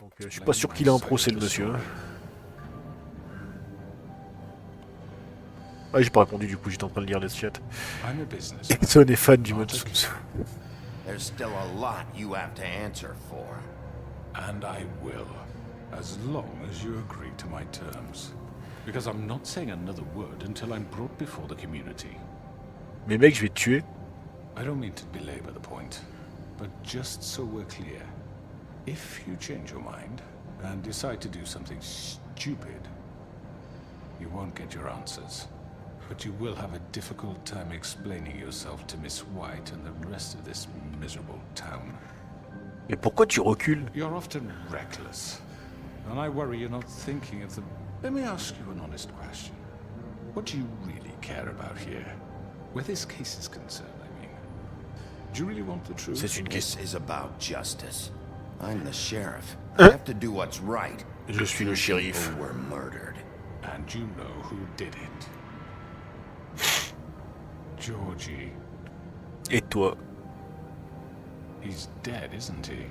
Donc je suis pas sûr qu'il a un procès le monsieur. Hein. Ah j'ai pas répondu du coup, j'étais en train de lire les chats. Son est fan du mode sous. There's still a lot you have to answer for. And I will, as long as you agree to my terms. Because I'm not saying another word until I'm brought before the community. Mais mec, je vais te tuer. I don't mean to belabor the point, but just so we're clear, if you change your mind and decide to do something stupid, you won't get your answers. But you will have a difficult time explaining yourself to Miss White and the rest of this miserable town. Mais pourquoi tu recules? You're often reckless, and I worry you're not thinking of the... Let me ask you an honest question. What do you really care about here? Where this case is concerned, I mean. Do you really want the truth? C'est une question. This is about justice. I'm the sheriff. I have to do what's right. Je suis le shérif. People were murdered. And you know who did it. Georgie. Et toi? He's dead, isn't he?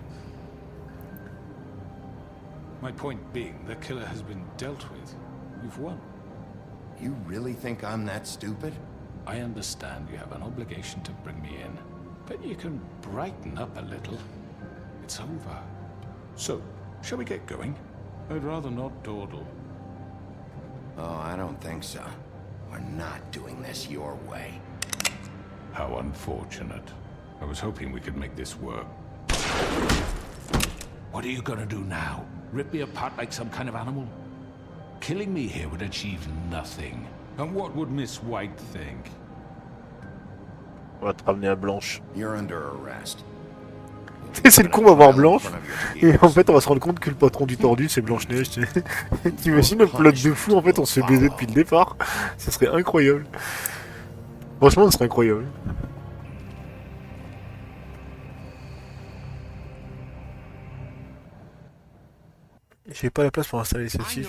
My point being, the killer has been dealt with. You've won. You really think I'm that stupid? I understand you have an obligation to bring me in, but you can brighten up a little. It's over. So, shall we get going? I'd rather not dawdle. Oh, I don't think so. We're not doing this your way. How unfortunate. I was hoping we could make this work. What are you gonna do now? Rip me apart like some kind of animal? Killing me here would achieve nothing. And what would Miss White think? On va te ramener à Blanche. You're under arrest. C'est le con, on va voir Blanche. Et en fait, on va se rendre compte que le patron du tordu, c'est Blanche-Neige. T'imagines le plot de fou, en fait, on se fait baiser depuis le départ. Ça serait incroyable. Franchement, ça serait incroyable. J'ai pas la place pour installer celle-ci.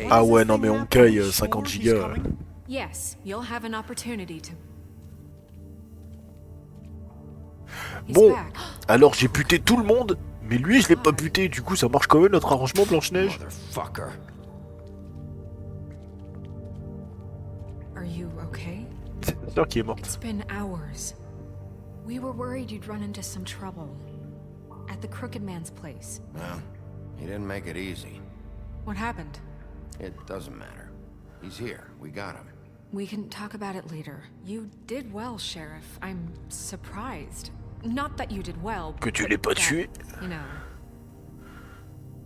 Ah ouais, non mais on caille 50 gigas. Yes, you'll have an opportunity to... Bon, alors j'ai buté tout le monde, mais lui je l'ai pas buté, du coup ça marche quand même notre arrangement Blanche-Neige. Are you okay? C'est ta sœur qui est morte. It's been hours. We were worried you'd run into some trouble. At the Crooked Man's place. Well, he didn't make it easy. What happened? It doesn't matter. He's here. We got him. We can talk about it later. You did well, Sheriff. I'm surprised. Not that you did well, Que tu l'aies pas tué. You know.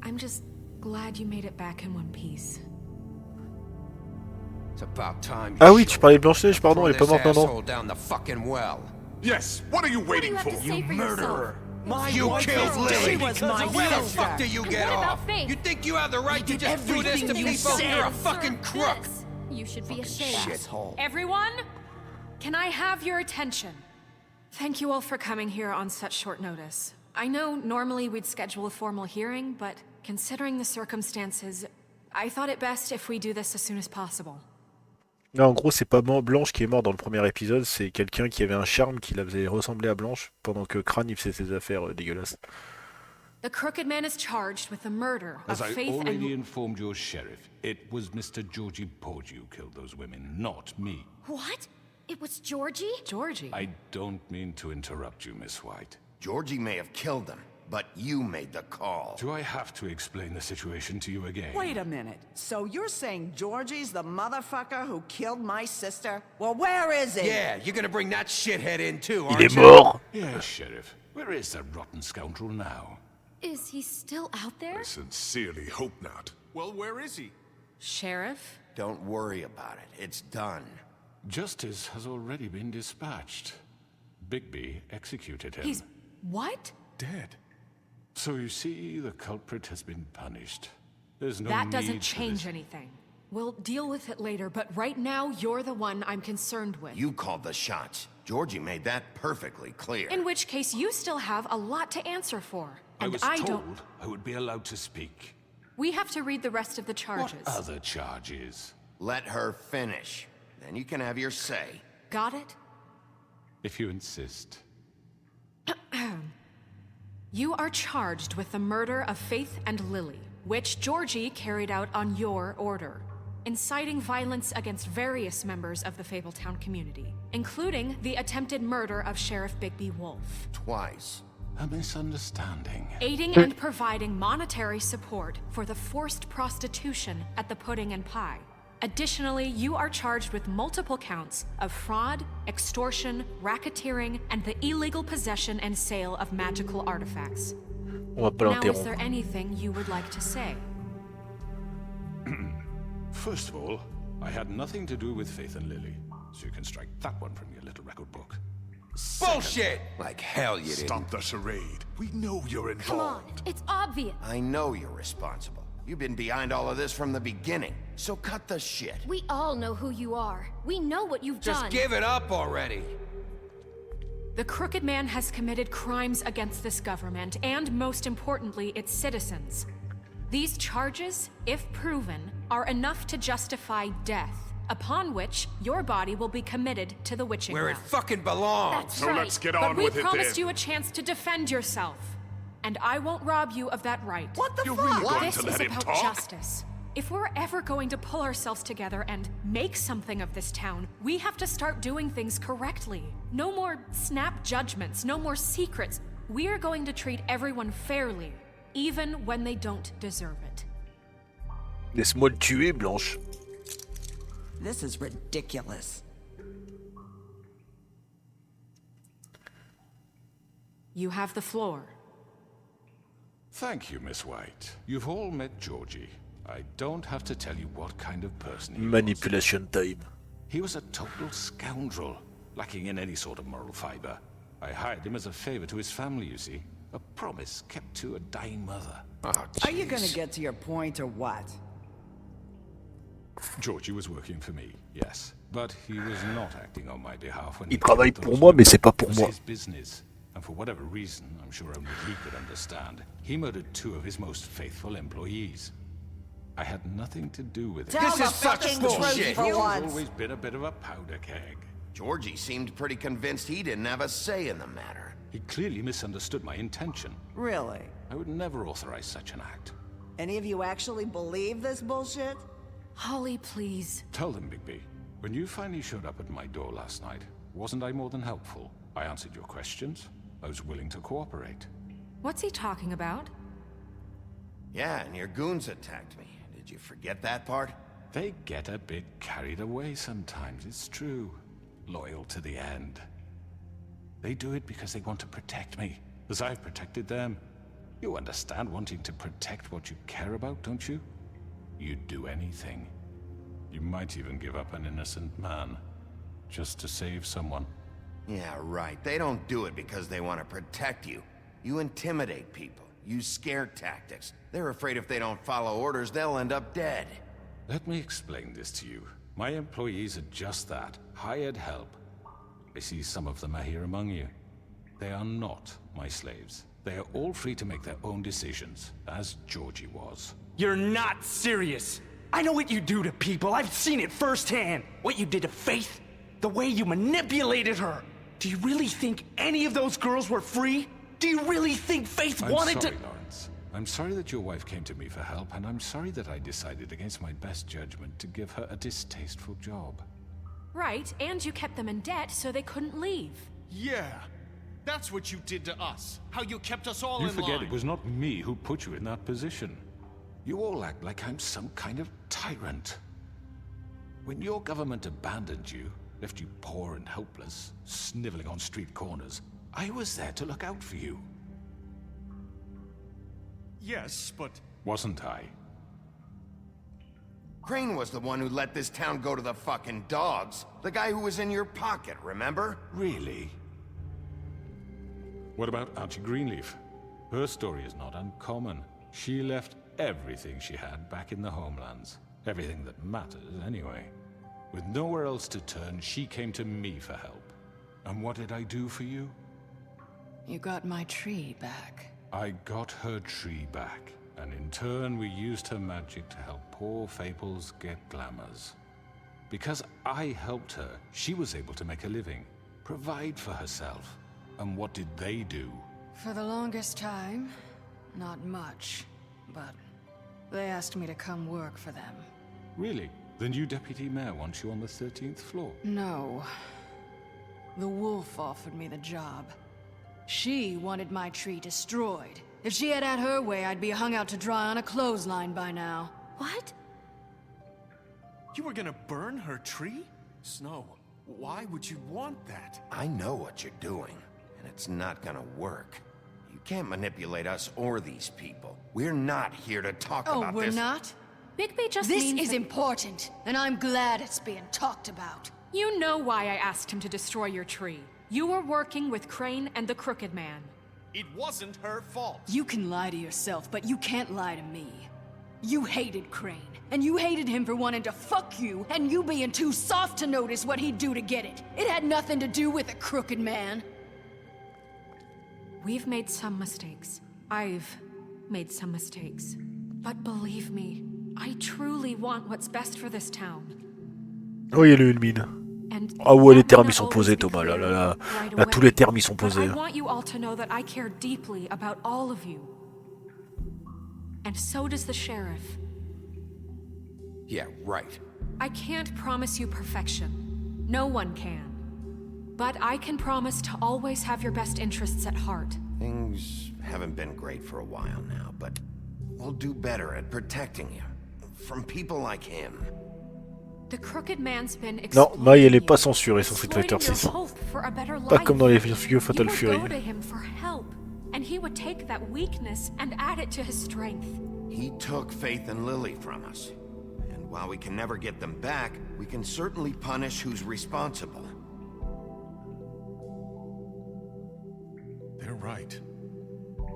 I'm just glad you made it back in one piece. It's about time. Ah oui, tu parlais de Blanche-Neige, pardon, elle est pas morte, non. Yes, what are you waiting for? You murderer! You killed Lily! Where the fuck do you get off? You think you have the right to just do this to people? You're a fucking crook! You should be ashamed. Shithole. Everyone, can I have your attention? Thank you all for coming here on such short notice. I know normally we'd schedule a formal hearing, but considering the circumstances, I thought it best if we do this as soon as possible. Là, en gros, c'est pas Blanche qui est morte dans le premier épisode, c'est quelqu'un qui avait un charme qui la faisait ressembler à Blanche, pendant que Crane il faisait ses affaires dégueulasses. The Crooked Man is charged with the murder of As I Faith already and... informed your sheriff, it was Mr. Georgie Porgy who killed those women, not me. What? It was Georgie? Georgie? I don't mean to interrupt you, Miss White. Georgie may have killed them, but you made the call. Do I have to explain the situation to you again? Wait a minute. So you're saying Georgie's the motherfucker who killed my sister? Well, where is he? Yeah, you're gonna bring that shithead in too, Il aren't est you? mort. Yes, Sheriff. Where is that rotten scoundrel now? Is he still out there? I sincerely hope not. Well, where is he? Sheriff? Don't worry about it. It's done. Justice has already been dispatched. Bigby executed him. He's... what? Dead. So you see, the culprit has been punished. There's no That need doesn't for change this. anything. We'll deal with it later, but right now, you're the one I'm concerned with. You called the shots. Georgie made that perfectly clear. In which case, you still have a lot to answer for. I And was I told don't... I would be allowed to speak. We have to read the rest of the charges. What other charges? Let her finish. Then you can have your say. Got it? If you insist. You are charged with the murder of Faith and Lily, which Georgie carried out on your order, inciting violence against various members of the Fabletown community, including the attempted murder of Sheriff Bigby Wolf. Twice. A misunderstanding. Aiding and providing monetary support for the forced prostitution at the Pudding and Pie. Additionally, you are charged with multiple counts of fraud, extortion, racketeering, and the illegal possession and sale of magical artifacts. On va pas Now, is l'interrompre. there anything you would like to say? First of all, I had nothing to do with Faith and Lily, so you can strike that one from your little record book. Bullshit! Like hell you didn't. Stop the charade. We know you're Come on, involved. it's obvious. I know you're responsible. You've been behind all of this from the beginning. So cut the shit. We all know who you are. We know what you've done. it up already. The Crooked Man has committed crimes against this government and, most importantly, its citizens. These charges, if proven, are enough to justify death, upon which your body will be committed to the witching well. fucking belongs. That's So right. let's get But on we with it promised then. you a chance to defend yourself, and I won't rob you of that right. What the You're fuck? really going This to is let him about talk? justice. If we're ever going to pull ourselves together and make something of this town, we have to start doing things correctly. No more snap judgments, no more secrets. We are going to treat everyone fairly, even when they don't deserve it. Laisse-moi le tuer, Blanche. This is ridiculous. You have the floor. Thank you, Miss White. You've all met Georgie. I don't have to tell you what kind of person he was. Manipulation time. He was a total scoundrel, lacking in any sort of moral fiber. I hired him as a favor to his family, you see. A promise kept to a dying mother. Are you gonna get to your point or what? Georgie was working for me, yes. But he was not acting on my behalf when Il he travaille killed pour those moi, mais women. c'est pas pour It was moi. his business. And for whatever reason, I'm sure only he could understand, he murdered 2 of his most faithful employees. I had nothing to do with it. Tell the fucking truth bullshit. for He's once. always been a bit of a powder keg. Georgie seemed pretty convinced he didn't have a say in the matter. He clearly misunderstood my intention. Really? I would never authorize such an act. Any of you actually believe this bullshit? Holly, please. Tell them, Bigby. When you finally showed up at my door last night, wasn't I more than helpful? I answered your questions. I was willing to cooperate. What's he talking about? Yeah, and your goons attacked me. Did you forget that part? They get a bit carried away sometimes, it's true. Loyal to the end. They do it because they want to protect me, as I've protected them. You understand wanting to protect what you care about, don't you? You'd do anything. You might even give up an innocent man, just to save someone. Yeah, right. They don't do it because they want to protect you. You intimidate people, use scare tactics. They're afraid if they don't follow orders, they'll end up dead. Let me explain this to you. My employees are just that, hired help. I see some of them are here among you. They are not my slaves. They are all free to make their own decisions, as Georgie was. You're not serious. I know what you do to people. I've seen it firsthand. What you did to Faith, the way you manipulated her. Do you really think any of those girls were free? Do you really think Faith wanted sorry, to— Lawrence. I'm sorry that your wife came to me for help, and I'm sorry that I decided against my best judgment to give her a distasteful job. Right, and you kept them in debt so they couldn't leave. Yeah. That's what you did to us. How you kept us all You in forget line. it was not me who put you in that position. You all act like I'm some kind of tyrant. When your government abandoned you, left you poor and helpless, sniveling on street corners, I was there to look out for you. Yes, but Wasn't I? Crane was the one who let this town go to the fucking dogs. The guy who was in your pocket, remember? Really? What about Auntie Greenleaf? Her story is not uncommon. She left everything she had back in the homelands. Everything that matters, anyway. With nowhere else to turn, she came to me for help. And what did I do for you? You got my tree back. I got her tree back, and in turn we used her magic to help poor Fables get glamours. Because I helped her, she was able to make a living, provide for herself. And what did they do? For the longest time, not much, but they asked me to come work for them. Really? The new deputy mayor wants you on the 13th floor? No. The wolf offered me the job. She wanted my tree destroyed. If she had her way, I'd be hung out to dry on a clothesline by now. What? You were gonna burn her tree? Snow, why would you want that? I know what you're doing, and it's not gonna work. You can't manipulate us or these people. We're not here to talk about this. Oh, we're not? Bigby just This means is that... important, and I'm glad it's being talked about. You know why I asked him to destroy your tree. You were working with Crane and the Crooked Man. It wasn't her fault. You can lie to yourself, but you can't lie to me. You hated Crane, and you hated him for wanting to fuck you, and you being too soft to notice what he'd do to get it. It had nothing to do with the Crooked Man. We've made some mistakes. I've made some mistakes. But believe me, I truly want what's best for this town. Oh, il y a le une mine. Ah ouais, les termes ils sont posés, Thomas. Là, là, là. Là, tous les termes ils sont posés. I want you all to know that I care deeply about all of you. And so does the sheriff. Yeah, right. I can't promise you perfection. No one can. But I can promise to always have your best interests at heart. Things haven't been great for a while now, but we'll do better at protecting you. From people like him. The Crooked Man's been Non, Mai elle est pas censurée sur Street Fighter 6. Pas comme dans les vieux Fatal Fury. And he would take that weakness and add it to his strength. He took Faith and Lily from us. And while we can never get them back, we can certainly punish who's responsible. They're right.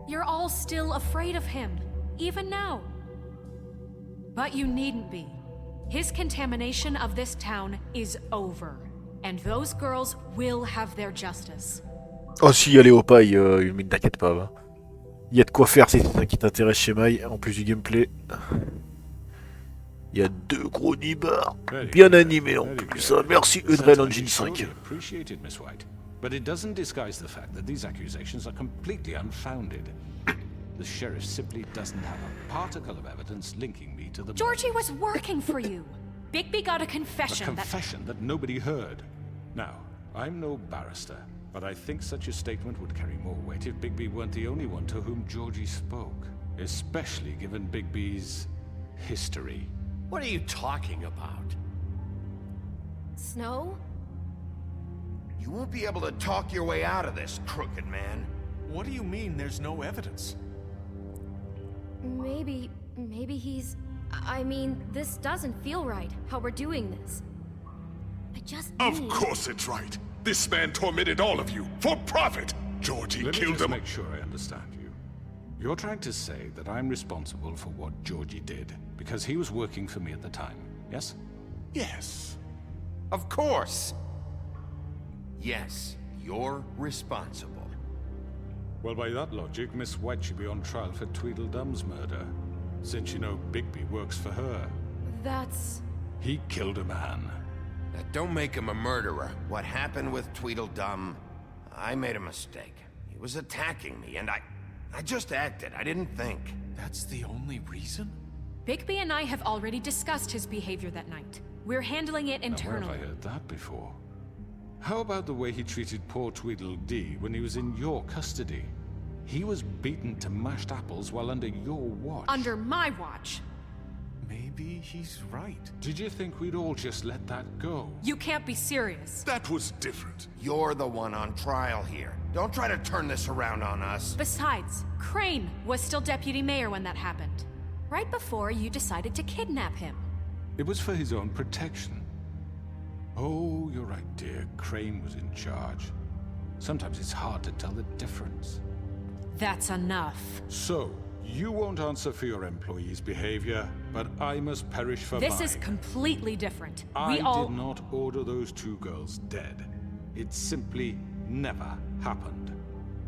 You're all still afraid of him, even now. But you needn't be. His contamination of this town is over. And those girls will have their justice. Oh si, allez au paille, mais t'inquiète pas. Va. Il y a de quoi faire, c'est ça qui t'intéresse chez Mai, en plus du gameplay. Il y a 2 gros nibards, bien animés en plus. Merci Unreal Engine 5. But it doesn't disguise the fact that these accusations are completely unfounded. The sheriff simply doesn't have a particle of evidence linking me to the... Georgie was working for you. Bigby got a confession. A confession that nobody heard. Now, I'm no barrister, but I think such a statement would carry more weight if Bigby weren't the only one to whom Georgie spoke. Especially given Bigby's history. What are you talking about? Snow? You won't be able to talk your way out of this, Crooked Man. What do you mean there's no evidence? Maybe he's... I mean, this doesn't feel right, how we're doing this. I just need... Of course it's right. This man tormented all of you, for profit. Georgie killed him. Let me just make sure I understand you. You're trying to say that I'm responsible for what Georgie did, because he was working for me at the time, yes? Yes. Of course. Yes, you're responsible. Well, by that logic, Miss White should be on trial for Tweedledum's murder, since you know Bigby works for her. That's... He killed a man. Now, don't make him a murderer. What happened with Tweedledum, I made a mistake. He was attacking me, and I just acted. I didn't think. That's the only reason? Bigby and I have already discussed his behavior that night. We're handling it internally. Now, where have I heard that before? How about the way he treated poor Tweedledee when he was in your custody? He was beaten to mashed apples while under your watch. Under my watch. Maybe he's right. Did you think we'd all just let that go? You can't be serious. That was different. You're the one on trial here. Don't try to turn this around on us. Besides, Crane was still deputy mayor when that happened. Right before you decided to kidnap him. It was for his own protection. Oh, you're right, dear. Crane was in charge. Sometimes it's hard to tell the difference. That's enough. So, you won't answer for your employees' behavior, but I must perish for mine. This is completely different. I did not order those 2 girls dead. It simply never happened.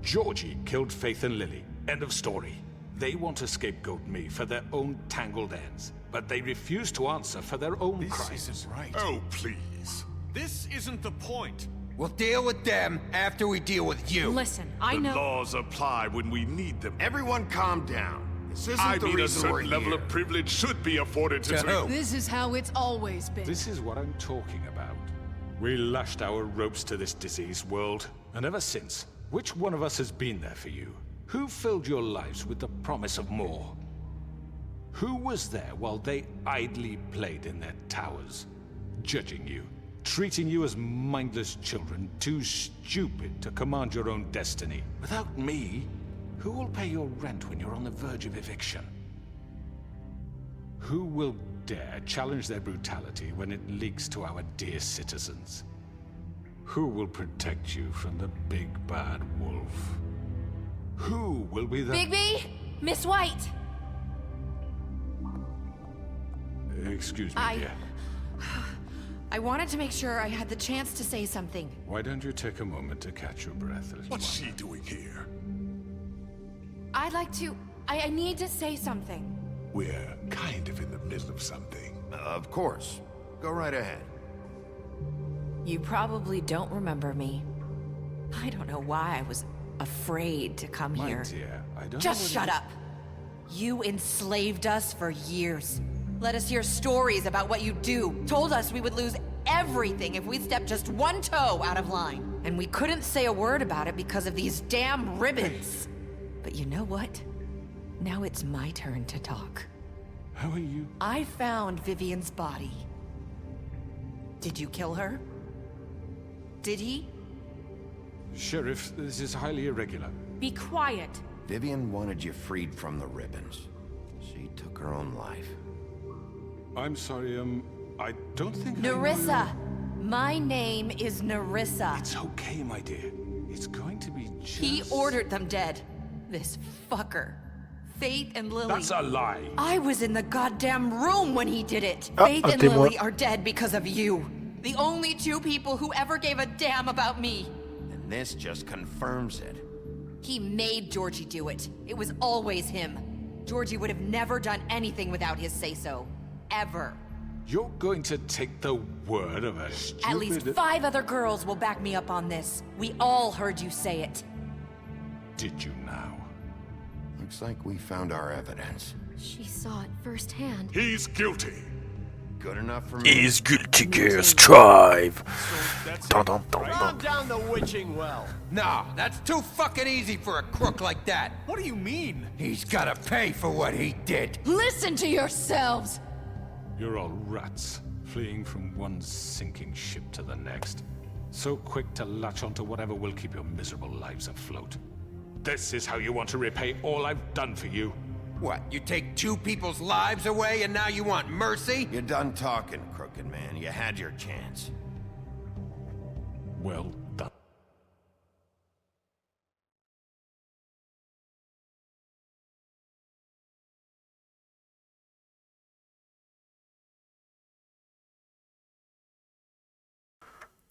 Georgie killed Faith and Lily. End of story. They want to scapegoat me for their own tangled ends, but they refuse to answer for their own crimes. This isn't right. Oh, please. This isn't the point. We'll deal with them after we deal with you. Listen, I know... The laws apply when we need them. Everyone calm down. This isn't I the mean, a reason we're certain level here. of privilege should be afforded to... who? This is how it's always been. This is what I'm talking about. We lashed our ropes to this diseased world, and ever since, which one of us has been there for you? Who filled your lives with the promise of more? Who was there while they idly played in their towers, judging you, treating you as mindless children, too stupid to command your own destiny? Without me, who will pay your rent when you're on the verge of eviction? Who will dare challenge their brutality when it leaks to our dear citizens? Who will protect you from the big bad wolf? Who will be the... Bigby! Miss White! Excuse me, dear. I wanted to make sure I had the chance to say something. Why don't you take a moment to catch your breath a little What's longer? she doing here? I'd like to... I need to say something. We're kind of in the middle of something. Of course. Go right ahead. You probably don't remember me. I don't know why I was afraid to come My here. dear, I don't Just know shut up. You enslaved us for years. Let us hear stories about what you do. Told us we would lose everything if we stepped just one toe out of line. And we couldn't say a word about it because of these damn ribbons. But you know what? Now it's my turn to talk. How are you? I found Vivian's body. Did you kill her? Did he? Sheriff, this is highly irregular. Be quiet. Vivian wanted you freed from the ribbons. She took her own life. I'm sorry, I don't think Nerissa! My name is Nerissa. It's okay, my dear. It's going to be just... He ordered them dead. This fucker. Faith and Lily. That's a lie. I was in the goddamn room when he did it. Ah, Faith and t'es moi. Lily are dead because of you. The only two people who ever gave a damn about me. And this just confirms it. He made Georgie do it. It was always him. Georgie would have never done anything without his say-so. Ever. You're going to take the word of a stupid... At least 5 other girls will back me up on this. We all heard you say it. Did you now? Looks like we found our evidence. She saw it firsthand. He's guilty. Good enough for me. Is guilty gear strive. Dun, dun, dun, dun. Down the witching well. No, that's too fucking easy for a crook like that. What do you mean? He's gotta pay for what he did. Listen to yourselves! You're all rats, fleeing from one sinking ship to the next. So quick to latch onto whatever will keep your miserable lives afloat. This is how you want to repay all I've done for you? What, you take 2 people's lives away and now you want mercy? You're done talking, crooked man. You had your chance. Well done.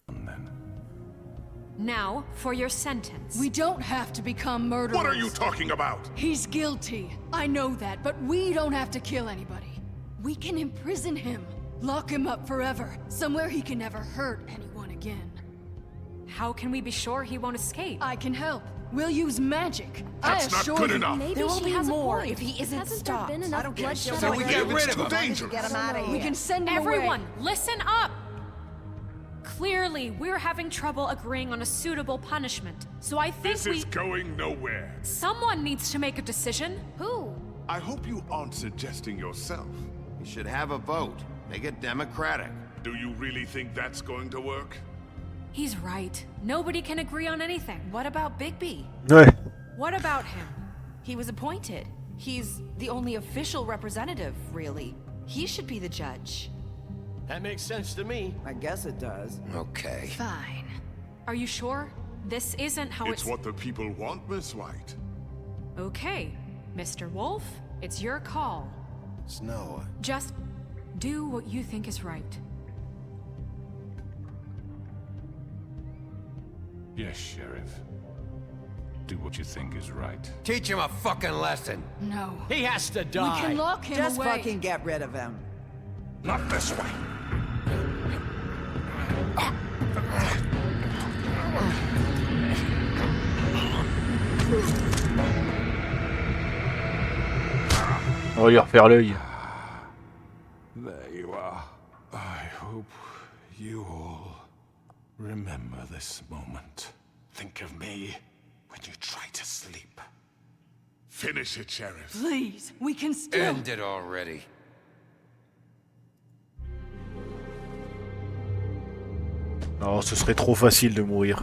Then. Now, for your sentence. We don't have to become murderers. What are you talking about? He's guilty. I know that, but we don't have to kill anybody. We can imprison him. Lock him up forever. Somewhere he can never hurt anyone again. How can we be sure he won't escape? I can help. We'll use magic. That's I not assure good you. enough. Maybe There will she be has more a point. if he isn't Hasn't stopped. there been enough bloodshed So we get already? rid of him. It's too dangerous. Get him out of here. We can send him Everyone, away. listen up! Clearly, we're having trouble agreeing on a suitable punishment. So I think This is going nowhere. someone needs to make a decision. Who? I hope you aren't suggesting yourself. You should have a vote. Make it democratic. Do you really think that's going to work? He's right. Nobody can agree on anything. What about Bigby? Ouais. What about him? He was appointed. He's the only official representative, really. He should be the judge. That makes sense to me. I guess it does. Okay. Fine. Are you sure? This isn't how It's what the people want, Miss White. Okay, Mr. Wolf, it's your call. Snow. Just do what you think is right. Yes, Sheriff. Do what you think is right. Teach him a fucking lesson. No. He has to We die. can lock him Just away. fucking get rid of him. Not this way. On va lui refaire l'œil. There you are. I hope you all remember this moment. Think of me when you try to sleep. Finish it, Sheriff. Please, we can still... End it already. Oh, ce serait trop facile de mourir.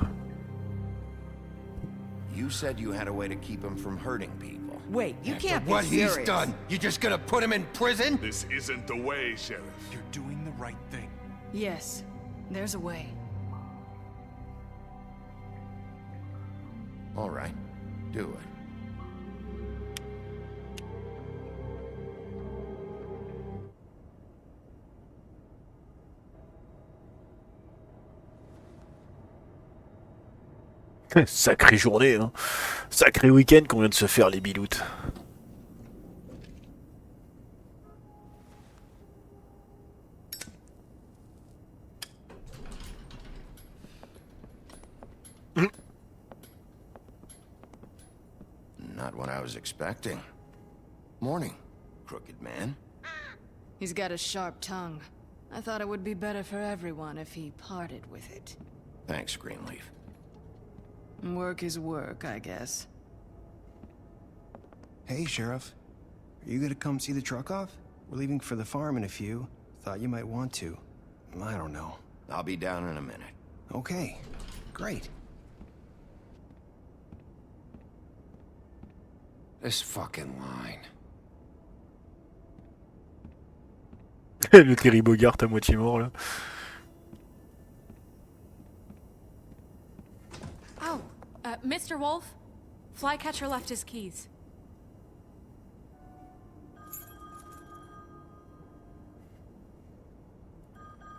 You said you had a way to keep him from hurting people. Wait, you can't be What serious. he's done, you just gonna put him in prison? This isn't the way, Sheriff. You're doing the right thing. Yes, there's a way. All right, do it. Sacrée journée, hein. Sacré week-end qu'on vient de se faire, les biloutes. Not what I was expecting. Morning, crooked man. He's got a sharp tongue. I thought it would be better for everyone if he parted with it. Thanks, Greenleaf. Work is work, I guess. Hey, Sheriff. Are you gonna come see the truck off? We're leaving for the farm in a few. Thought you might want to. I don't know. I'll be down in a minute. Okay, great. This fucking line. Le Terry Bogart à moitié mort, là. Oh, Mr. Wolf? Flycatcher left his keys.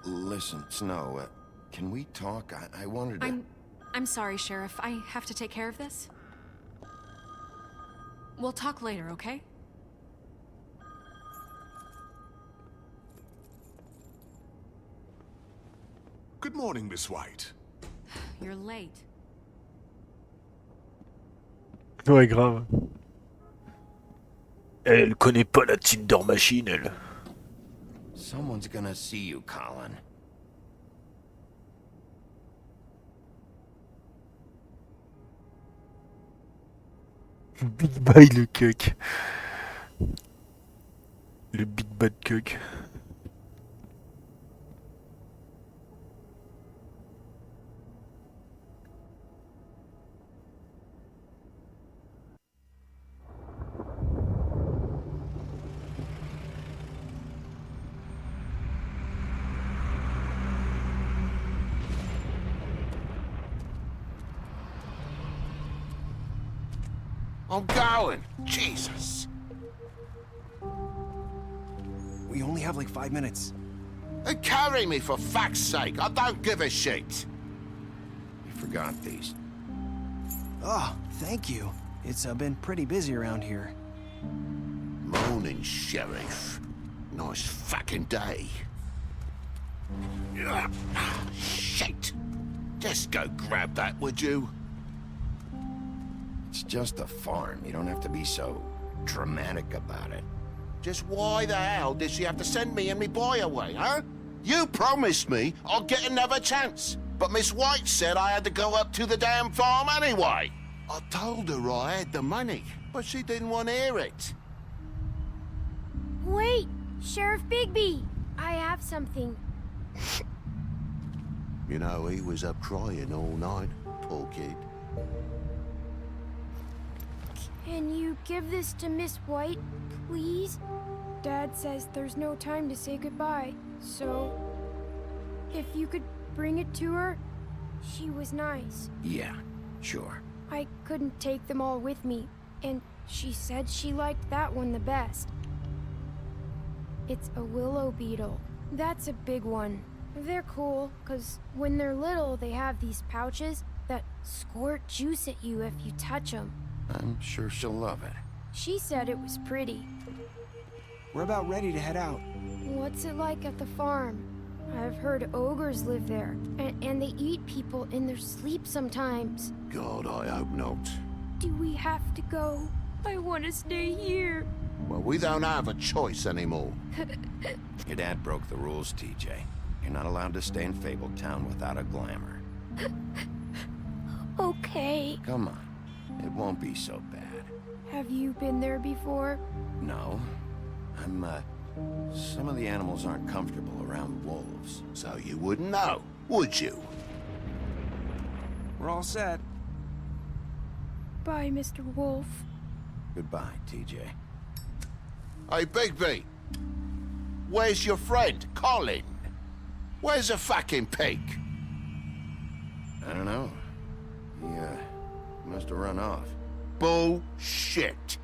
Listen, Snow, can we talk? I wanted to... I'm sorry, Sheriff. I have to take care of this. We'll talk later, okay? Good morning, Miss White. You're late. Ouais, grave. Elle connaît pas la Tinder machine, elle. Someone's gonna see you, Colin. Big Bye le cuck. Le Big Bad cuck. I'm going. Jesus. We only have like 5 minutes. Carry me, for fuck's sake. I don't give a shit. You forgot these. Oh, thank you. It's been pretty busy around here. Morning, Sheriff. Nice fucking day. Shit. Just go grab that, would you? It's just a farm. You don't have to be so dramatic about it. Just why the hell did she have to send me and me boy away, huh? You promised me I'll get another chance. But Miss White said I had to go up to the damn farm anyway. I told her I had the money, but she didn't want to hear it. Wait, Sheriff Bigby! I have something. You know, he was up crying all night, poor kid. Can you give this to Miss White, please? Dad says there's no time to say goodbye, so... if you could bring it to her, she was nice. Yeah, sure. I couldn't take them all with me, and she said she liked that one the best. It's a willow beetle. That's a big one. They're cool, 'cause when they're little, they have these pouches that squirt juice at you if you touch them. I'm sure she'll love it. She said it was pretty. We're about ready to head out. What's it like at the farm? I've heard ogres live there, and they eat people in their sleep sometimes. God, I hope not. Do we have to go? I want to stay here. Well, we don't have a choice anymore. Your dad broke the rules, TJ. You're not allowed to stay in Fabletown without a glamour. Okay. Come on. It won't be so bad. Have you been there before? No. Some of the animals aren't comfortable around wolves. So you wouldn't know, would you? We're all set. Bye, Mr. Wolf. Goodbye, TJ. Hey, Bigby. Where's your friend, Colin? Where's the fucking pig? I don't know. He must have run off. Bullshit.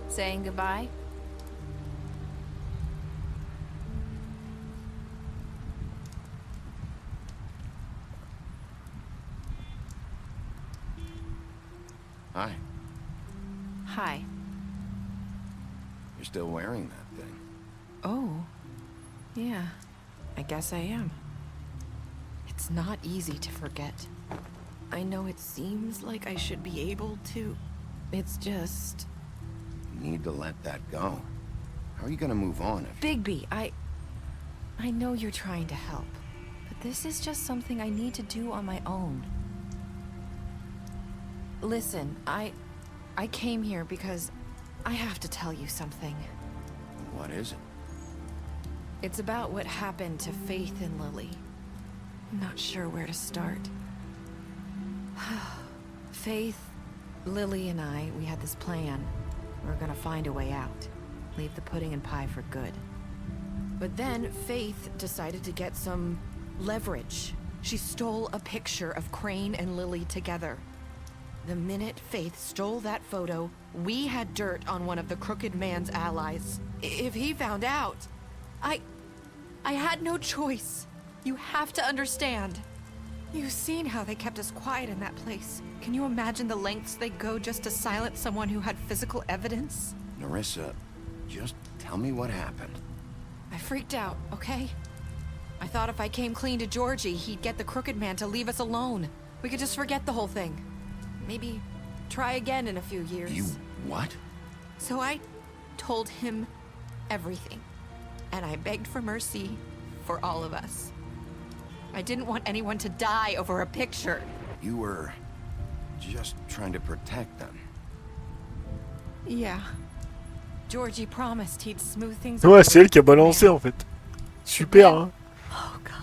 Saying goodbye? Hi. Hi. You're still wearing that thing. Oh. Yeah. I guess I am. It's not easy to forget. I know it seems like I should be able to. It's just... You need to let that go. How are you gonna move on if... Bigby, I know you're trying to help, but this is just something I need to do on my own. Listen, I came here because I have to tell you something. What is it? It's about what happened to Faith and Lily. I'm not sure where to start. Faith, Lily, and we had this plan. We were gonna find a way out. Leave the pudding and pie for good. But then Faith decided to get some leverage. She stole a picture of Crane and Lily together. The minute Faith stole that photo, we had dirt on one of the Crooked Man's allies. If he found out, I had no choice. You have to understand. You've seen how they kept us quiet in that place. Can you imagine the lengths they go just to silence someone who had physical evidence? Nerissa, just tell me what happened. I freaked out, okay? I thought if I came clean to Georgie, he'd get the Crooked Man to leave us alone. We could just forget the whole thing. Maybe try again in a few years. You what? So I told him everything. And I begged for mercy for all of us. I didn't want anyone to die over a picture. You were just trying to protect them. Yeah. Georgie promised he'd smooth things Ouais, c'est elle qui a balancé en fait. Super, hein. Oh god.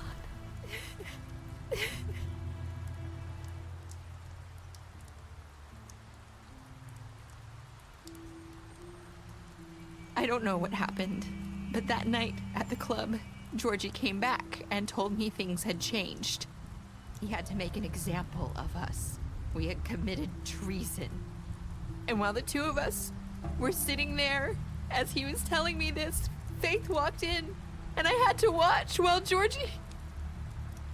I don't know what happened, but that night at the club, Georgie came back and told me things had changed. He had to make an example of us. We had committed treason. And while the two of us were sitting there, as he was telling me this, Faith walked in, and I had to watch while Georgie...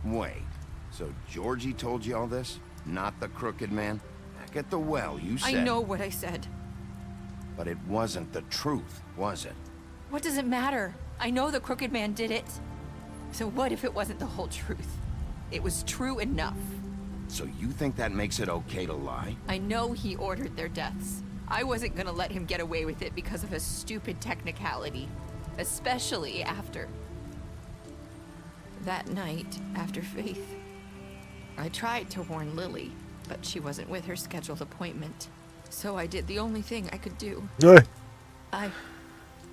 Wait, so Georgie told you all this? Not the Crooked Man? Back at the well, you said... I know what I said. But it wasn't the truth, was it? What does it matter? I know the Crooked Man did it. So what if it wasn't the whole truth? It was true enough. So you think that makes it okay to lie? I know he ordered their deaths. I wasn't gonna let him get away with it because of a stupid technicality. Especially after... that night, after Faith. I tried to warn Lily, but she wasn't with her scheduled appointment. So I did the only thing I could do. Ouais.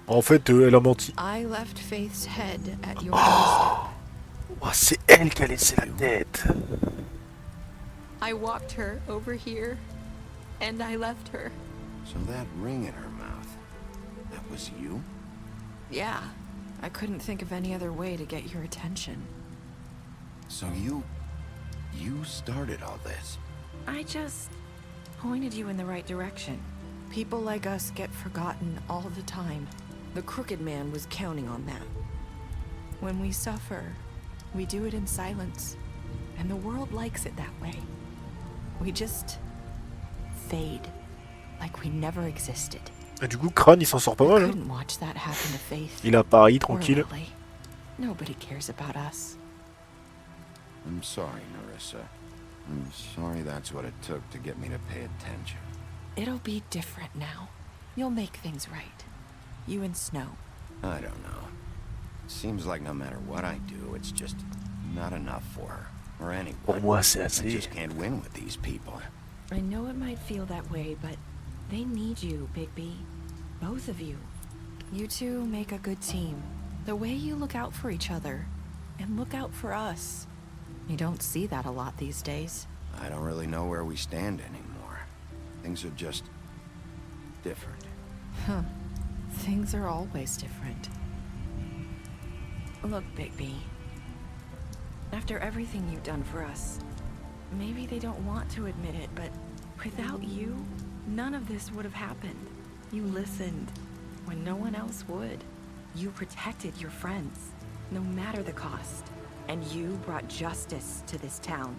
En fait, elle a menti. I left Faith's head at your doorstep. Oh, c'est elle qui a laissé la tête. I walked her over here, and I left her. So that ring in her mouth, that was you? Yeah, I couldn't think of any other way to get your attention. So you started all this? I just pointed you in the right direction. People like us get forgotten all the time. The Crooked Man was counting on that. When we suffer, we do it in silence, and the world likes it that way. We just fade. like we never existed. Et du coup, Crâne, il s'en sort pas mal. Hein. Couldn't watch that happen to Faith. Il a Paris, Or tranquille. Lily. Nobody cares about us. I'm sorry, Nerissa. I'm sorry that's what it took to get me to pay attention. It'll be different now. You'll make things right. You and Snow. I don't know. It seems like no matter what I do, it's just not enough for her. Or anyone. Pour moi, c'est I assez. just can't win with these people. I know it might feel that way, but they need you, Bigby. Both of you. You two make a good team. The way you look out for each other. And look out for us. You don't see that a lot these days. I don't really know where we stand anymore. Things are just different. Huh. Things are always different. Look, Bigby. After everything you've done for us, maybe they don't want to admit it, but without you, none of this would have happened. You listened when no one else would. You protected your friends, no matter the cost. And you brought justice to this town.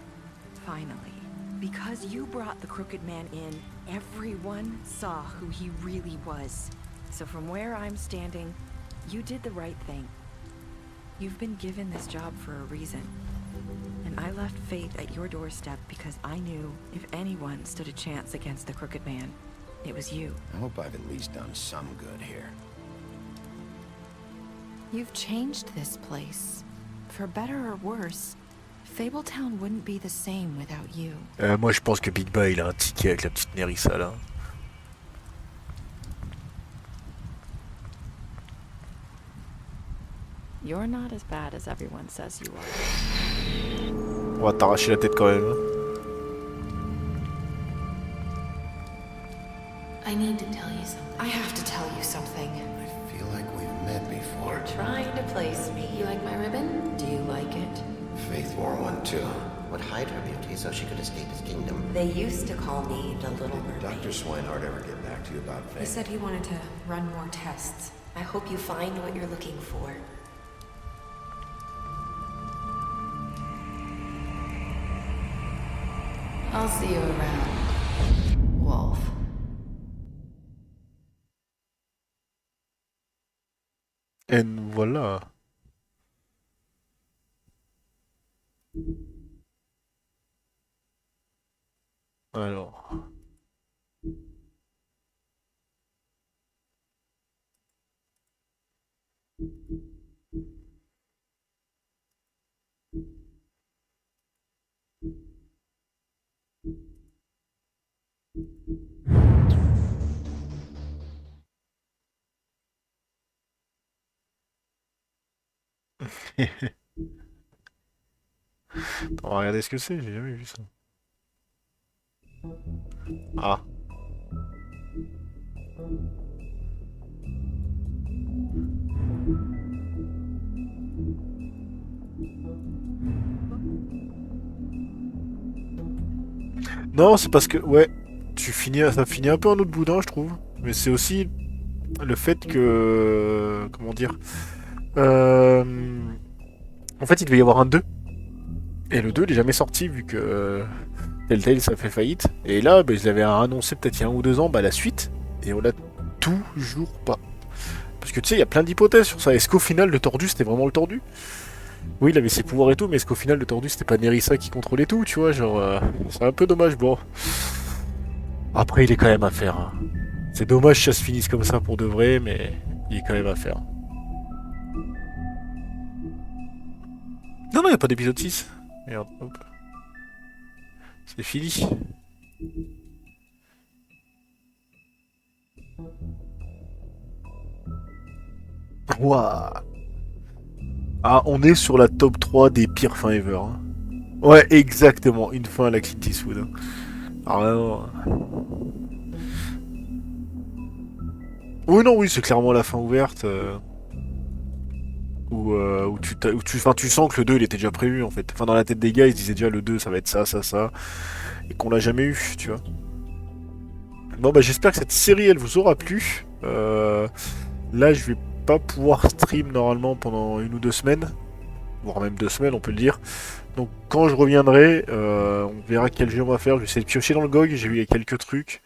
Finally. Because you brought the crooked man in, everyone saw who he really was. So from where I'm standing, you did the right thing. You've been given this job for a reason. And I left Faith at your doorstep because I knew if anyone stood a chance against the crooked man, it was you. I hope I've at least done some good here. You've changed this place. For better or worse, Fabletown wouldn't be the same without you. Moi, je pense que Bigby, il a un ticket avec la petite Nerissa, là. You're not as bad as everyone says you are. On va t'arracher la tête quand même. Hein. I need to tell you something. I have to tell you something. I feel like we've met before. Trying to place me. You like my ribbon? Do you like it? Faith wore one too. Would hide her beauty so she could escape his kingdom. They used to call me the Little Did Mermaid. Dr. Swinehart ever get back to you about He Faith? said he wanted to run more tests. I hope you find what you're looking for. I'll see you around, Wolf. Et voilà. Alors. On va regarder ce que c'est, j'ai jamais vu ça. Ah. Non, c'est parce que, ouais, ça finit un peu en autre boudin, je trouve. Mais c'est aussi le fait que... Comment dire En fait, il devait y avoir un 2. Et le 2, il est jamais sorti, vu que Telltale, ça fait faillite. Et là, bah, je l'avais annoncé peut-être il y a 1 ou 2 ans, bah, la suite. Et on l'a toujours pas. Parce que tu sais, il y a plein d'hypothèses sur ça. Est-ce qu'au final, le tordu, c'était vraiment le tordu? Oui, il avait ses pouvoirs et tout, mais est-ce qu'au final, le tordu, c'était pas Nerissa qui contrôlait tout, tu vois? Genre, c'est un peu dommage, bon. Après, il est quand même à faire. Hein. C'est dommage que ça se finisse comme ça pour de vrai, mais il est quand même à faire. Non, non, il n'y a pas d'épisode 6. Merde, hop. C'est fini. Waouh. Ah, on est sur la top 3 des pires fins ever. Hein. Ouais, exactement. Une fin à la Clint Eastwood. Hein. Ah, vraiment. Oui, non, oui, c'est clairement la fin ouverte. Où tu sens que le 2 il était déjà prévu en fait. Enfin, dans la tête des gars, ils se disaient déjà le 2 ça va être ça, ça, ça. Et qu'on l'a jamais eu, tu vois. Bon, bah, j'espère que cette série elle vous aura plu. Là, je vais pas pouvoir stream normalement pendant 1 ou 2 semaines. Voire même 2 semaines, on peut le dire. Donc, quand je reviendrai, on verra quel jeu on va faire. Je vais essayer de piocher dans le GOG. J'ai vu il y a quelques trucs.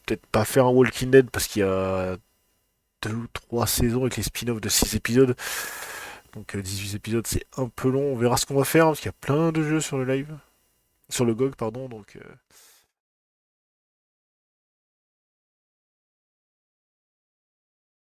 peut-être pas faire un Walking Dead parce qu'il y a 2 ou 3 saisons avec les spin-offs de 6 épisodes. Donc 18 épisodes, c'est un peu long. On verra ce qu'on va faire parce qu'il y a plein de jeux sur le live. Sur le GOG, pardon. Donc